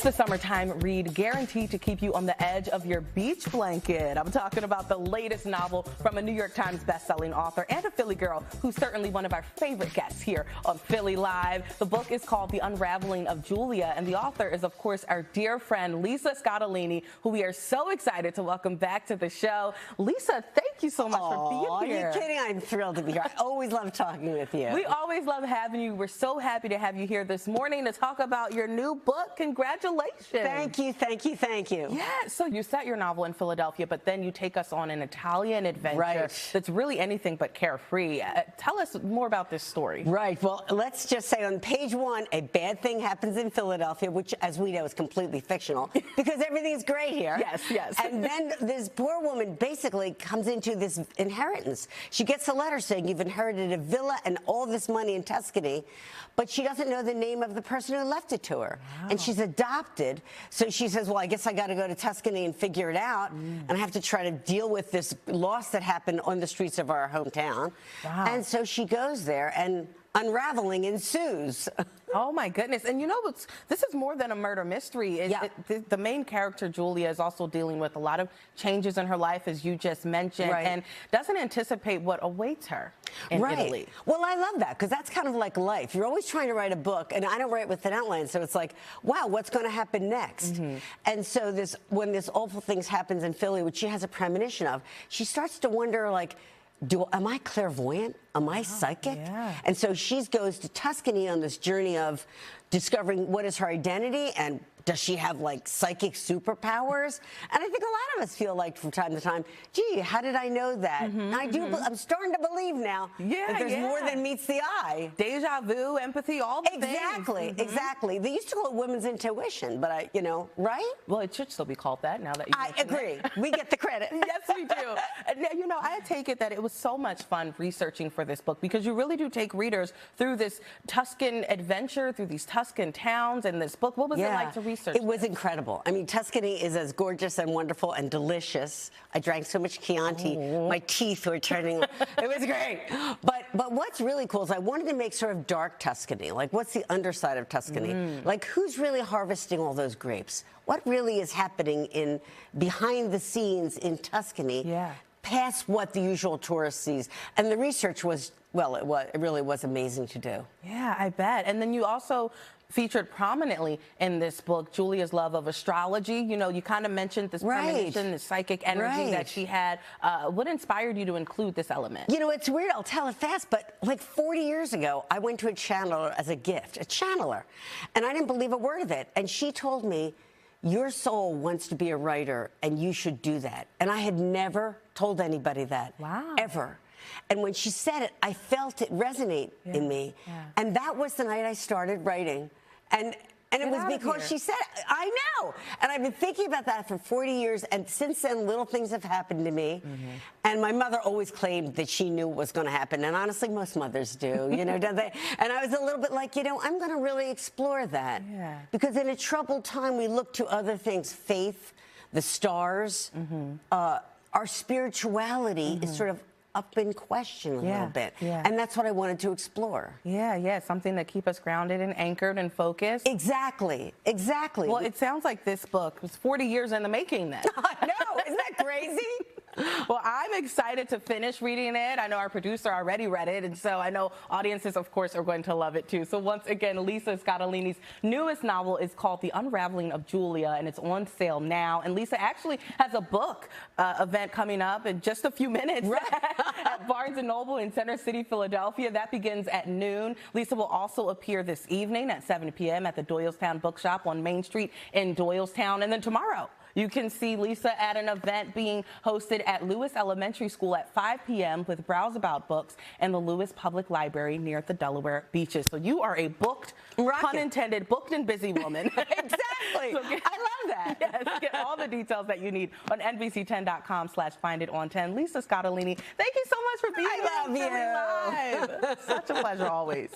the summertime read guaranteed to keep you on the edge of your beach blanket. I'm talking about the latest novel from a New York Times bestselling author and a Philly girl who's certainly one of our favorite guests here on Philly Live. The book is called The Unraveling of Julia, and the author is, of course, our dear friend Lisa Scottoline, who we are so excited to welcome back to the show. Lisa, thank you so much for being here. Are you kidding? I'm thrilled to be here. I always love talking with you. We always love having you. We're so happy to have you here this morning to talk about your new book. Congratulations. Thank you, thank you, thank you. Yeah, so you set your novel in Philadelphia, but then you take us on an Italian adventure that's really anything but carefree. Tell us more about this story. Right, well, let's just say on page one, a bad thing happens in Philadelphia, which, as we know, is completely fictional, because everything is great here. Yes, yes. And then this poor woman basically comes into this inheritance. She gets a letter saying you've inherited a villa and all this money in Tuscany, but she doesn't know the name of the person who left it to her. Wow. And she's adopted, so she says, well, I guess I got to go to Tuscany and figure it out, and I have to try to deal with this loss that happened on the streets of our hometown. Wow. And so she goes there, and unraveling ensues. Oh my goodness. And you know, this is more than a murder mystery. The main character, Julia, is also dealing with a lot of changes in her life, as you just mentioned, and doesn't anticipate what awaits her in Italy. Well, I love that, because that's kind of like life. You're always trying to write a book, and I don't write with an outline, so it's like, wow, what's going to happen next? And so when this awful thing happens in Philly, which she has a premonition of, she starts to wonder, like, am I clairvoyant? Am I psychic? Yeah. And so she goes to Tuscany on this journey of discovering what is her identity, and does she have, like, psychic superpowers? And I think a lot of us feel like from time to time, gee, how did I know that? And I'm starting to believe now that there's more than meets the eye. Deja vu, empathy, all the things. Exactly. They used to call it women's intuition, but right? Well, it should still be called that now that you I agree. We get the credit. Yes, we do. And, you know, I take it that it was so much fun researching for this book, because you really do take readers through this Tuscan adventure, through these Tuscan towns and this book. What was it like to research? It was incredible. I mean, Tuscany is as gorgeous and wonderful and delicious. I drank so much Chianti, my teeth were turning. It was great. But what's really cool is I wanted to make sort of dark Tuscany. Like, what's the underside of Tuscany? Like, who's really harvesting all those grapes? What really is happening behind the scenes in Tuscany? Past what the usual tourist sees. And the research was, well, it really was amazing to do. Yeah, I bet. And then you also featured prominently in this book Julia's love of astrology. You know, you kind of mentioned this premonition, this psychic energy that she had. What inspired you to include this element? You know, it's weird, I'll tell it fast, but like 40 years ago, I went to a channeler as a gift, a channeler, and I didn't believe a word of it. And she told me, your soul wants to be a writer, and you should do that. And I had never told anybody that, ever. And when she said it, I felt it resonate in me. And that was the night I started writing. And it was because she said it. I know. And I've been thinking about that for 40 years. And since then, little things have happened to me. And my mother always claimed that she knew what was going to happen. And honestly, most mothers do, you know, don't they? And I was a little bit like, you know, I'm going to really explore that. Because in a troubled time, we look to other things, faith, the stars, our spirituality is sort of up in question a little bit. And that's what I wanted to explore. Something that keep us grounded and anchored and focused. Exactly. Well, it sounds like this book was 40 years in the making then. I know, isn't that crazy? Well, I'm excited to finish reading it. I know our producer already read it, and so I know audiences, of course, are going to love it too. So once again, Lisa Scottoline's newest novel is called The Unraveling of Julia, and it's on sale now. And Lisa actually has a book event coming up in just a few minutes at Barnes & Noble in Center City, Philadelphia. That begins at noon. Lisa will also appear this evening at 7 p.m. at the Doylestown Bookshop on Main Street in Doylestown. And then tomorrow, you can see Lisa at an event being hosted at Lewis Elementary School at 5 p.m. with Browse About Books and the Lewis Public Library near the Delaware beaches. So you are a booked, pun intended, booked and busy woman. Exactly. So I love that. Yes, get all the details that you need on NBC10.com/finditon10. Lisa Scottoline, thank you so much for being here. I love you. Live. Such a pleasure always.